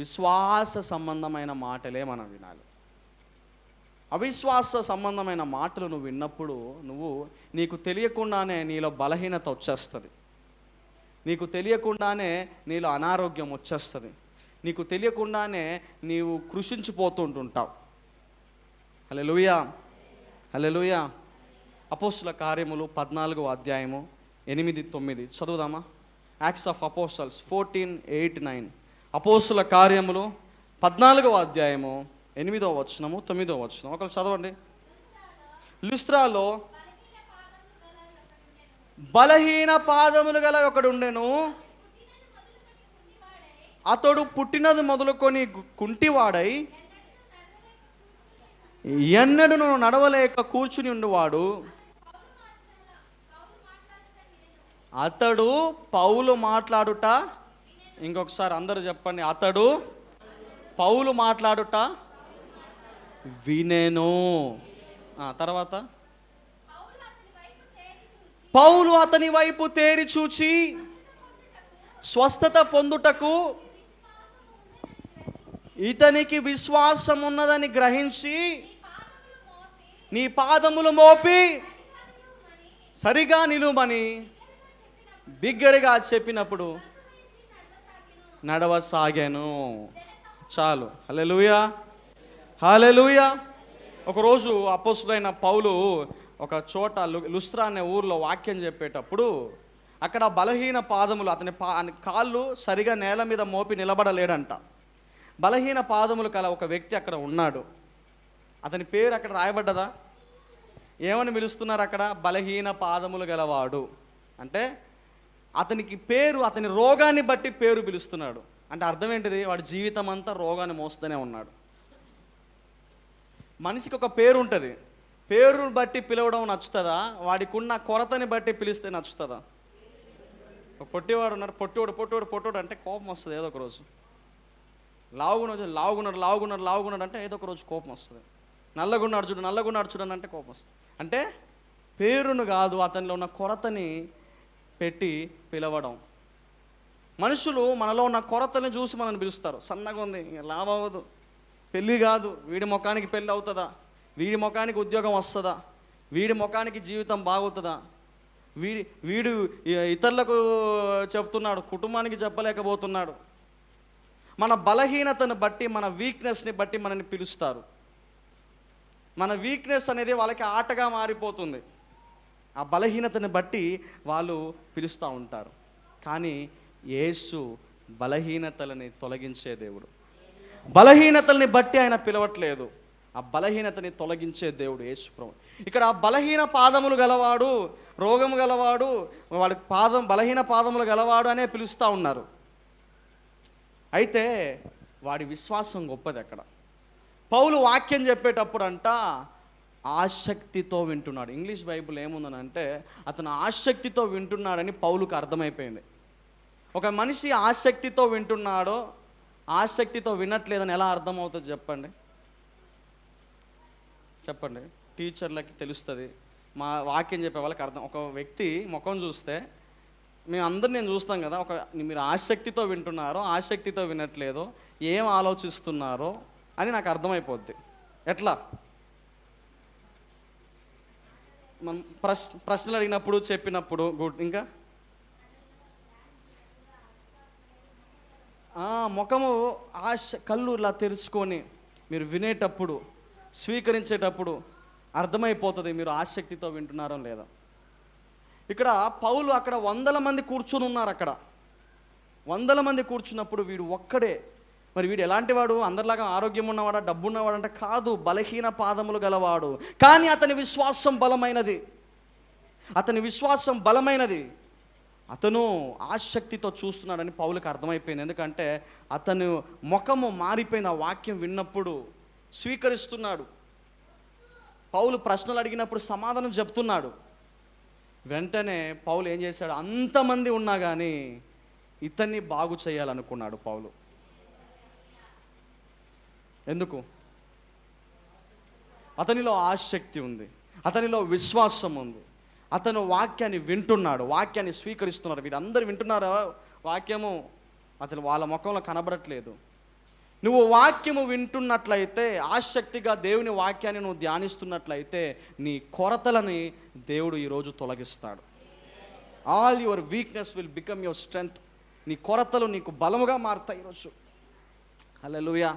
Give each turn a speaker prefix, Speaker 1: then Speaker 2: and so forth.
Speaker 1: విశ్వాస సంబంధమైన మాటలే మనం వినాలి. అవిశ్వాస సంబంధమైన మాటలు నువ్వు విన్నప్పుడు నీకు తెలియకుండానే నీలో బలహీనత వచ్చేస్తుంది, నీకు తెలియకుండానే నీలో అనారోగ్యం వచ్చేస్తుంది, నీకు తెలియకుండానే నీవు కృషించిపోతుంటుంటావు. హల్లెలూయా, హల్లెలూయా. అపోస్తుల కార్యములు 14వ అధ్యాయము 8-9 చదువుదామా? Acts of apostles 14:8-9. అపోస్తుల కార్యములు 14వ అధ్యాయము 8వ వచనము 9వ వచనం ఒకరు చదవండి. లుస్త్రాలో బలహీన పాదములు గల ఒకడుండెను. అతడు పుట్టినది మొదలుకొని కుంటివాడై ఎన్నడూ నడవలేక కూర్చుని ఉండేవాడు. అతడు పౌలు మాట్లాడుట, ఇంకొకసారి అందరూ చెప్పండి, అతడు పౌలు మాట్లాడుట వినెను. తర్వాత పౌలు అతని వైపు తేరి చూచి స్వస్థత పొందుటకు ఇతనికి విశ్వాసం ఉన్నదని గ్రహించి నీ పాదములు మోపి సరిగా నిలువమని బిగ్గరగా చెప్పినప్పుడు నడవసాగాను. చాలు. హల్లెలూయా, హల్లెలూయా. ఒకరోజు అపోస్తులైన పౌలు ఒక చోట లుస్త్రా అనే ఊర్లో వాక్యం చెప్పేటప్పుడు అక్కడ బలహీన పాదములు, అతని కాళ్ళు సరిగా నేల మీద మోపి నిలబడలేడంట. బలహీన పాదములు కల ఒక వ్యక్తి అక్కడ ఉన్నాడు. అతని పేరు అక్కడ రాయబడ్డదా? ఏమని పిలుస్తున్నారు అక్కడ? బలహీన పాదములు గలవాడు. అంటే అతనికి పేరు, అతని రోగాన్ని బట్టి పేరు పిలుస్తున్నాడు. అంటే అర్థం ఏంటిది? వాడి జీవితం అంతా రోగాన్ని మోస్తూనే ఉన్నాడు. మనిషికి ఒక పేరు ఉంటుంది, పేరును బట్టి పిలవడం నచ్చుతుందా? వాడికి ఉన్న కొరతని బట్టి పిలిస్తే నచ్చుతుందా? ఒక పొట్టివాడు ఉన్నాడు, పొట్టోడు అంటే కోపం వస్తుంది ఏదో ఒక రోజు. లావుగున్నాడు అంటే ఏదో ఒక రోజు కోపం వస్తుంది. నల్లగున్నాడు చూడండి అంటే కోపం వస్తుంది. అంటే పేరును కాదు, అతనిలో ఉన్న కొరతని పెట్టి పిలవడం. మనుషులు మనలో ఉన్న కొరతని చూసి మనల్ని పిలుస్తారు. సన్నగా ఉంది, లాభం అవ్వదు, పెళ్ళి కాదు, వీడి ముఖానికి పెళ్ళి అవుతుందా, వీడి ముఖానికి ఉద్యోగం వస్తుందా, వీడి ముఖానికి జీవితం బాగుతుందా, వీడు ఇతరులకు చెప్తున్నాడు, కుటుంబానికి చెప్పలేకపోతున్నాడు. మన బలహీనతను బట్టి, మన వీక్నెస్ని బట్టి మనల్ని పిలుస్తారు. మన వీక్నెస్ అనేది వాళ్ళకి ఆటగా మారిపోతుంది. ఆ బలహీనతని బట్టి వాళ్ళు పిలుస్తూ ఉంటారు. కానీ యేసు బలహీనతలని తొలగించే దేవుడు. బలహీనతల్ని బట్టి ఆయన పిలవట్లేదు, ఆ బలహీనతని తొలగించే దేవుడు యేసు ప్రభువు. ఇక్కడ ఆ బలహీన పాదములు గలవాడు, రోగము గలవాడు, వాడి బలహీన పాదములు గలవాడు అనే పిలుస్తూ ఉన్నారు. అయితే వాడి విశ్వాసం గొప్పది. అక్కడ పౌలు వాక్యం చెప్పేటప్పుడు అంట ఆసక్తితో వింటున్నాడు. ఇంగ్లీష్ బైబిల్ ఏముందనంటే అతను ఆసక్తితో వింటున్నాడని పౌలుకు అర్థమైపోయింది. ఒక మనిషి ఆసక్తితో వింటున్నాడో ఆసక్తితో వినట్లేదని ఎలా అర్థమవుతుంది చెప్పండి. టీచర్లకి తెలుస్తుంది, మా వాక్యం చెప్పే వాళ్ళకి అర్థం. ఒక వ్యక్తి ముఖం చూస్తే నేను చూస్తాం కదా, మీరు ఆసక్తితో వింటున్నారో ఆసక్తితో వినట్లేదో, ఏం ఆలోచిస్తున్నారో అని నాకు అర్థమైపోద్ది. ఎట్లా? మనం ప్రశ్నలు అడిగినప్పుడు, చెప్పినప్పుడు, ఇంకా ముఖము కళ్ళు ఇలా తెరుచుకొని మీరు వినేటప్పుడు, స్వీకరించేటప్పుడు అర్థమైపోతుంది మీరు ఆసక్తితో వింటున్నారో లేదా. ఇక్కడ పౌలు అక్కడ 100 మంది కూర్చుని ఉన్నారు. అక్కడ 100 మంది కూర్చున్నప్పుడు వీడు ఒక్కడే. మరి వీడు ఎలాంటి వాడు? అందరిలాగా ఆరోగ్యం ఉన్నవాడా, డబ్బు ఉన్నవాడు అంటే కాదు, బలహీన పాదములు గలవాడు. కానీ అతని విశ్వాసం బలమైనది. అతను ఆసక్తితో చూస్తున్నాడని పౌలుకి అర్థమైపోయింది. ఎందుకంటే అతను ముఖము మారిపోయిన వాక్యం విన్నప్పుడు స్వీకరిస్తున్నాడు. పౌలు ప్రశ్నలు అడిగినప్పుడు సమాధానం చెప్తున్నాడు. వెంటనే పౌలు ఏం చేశాడు? అంతమంది ఉన్నా కానీ ఇతన్ని బాగు చేయాలనుకున్నాడు పౌలు. ఎందుకు? అతనిలో ఆసక్తి ఉంది, అతనిలో విశ్వాసం ఉంది, అతను వాక్యాన్ని వింటున్నాడు, వాక్యాన్ని స్వీకరిస్తున్నాడు. వీరందరూ వింటున్నారా వాక్యము? అతను వాళ్ళ ముఖంలో కనబడట్లేదు. నువ్వు వాక్యము వింటున్నట్లయితే, ఆసక్తిగా దేవుని వాక్యాన్ని నువ్వు ధ్యానిస్తున్నట్లయితే, నీ కొరతలని దేవుడు ఈరోజు తొలగిస్తాడు. All your weakness will become your strength. నీ కొరతలు నీకు బలముగా మారుతాయి ఈరోజు. హల్లెలూయా.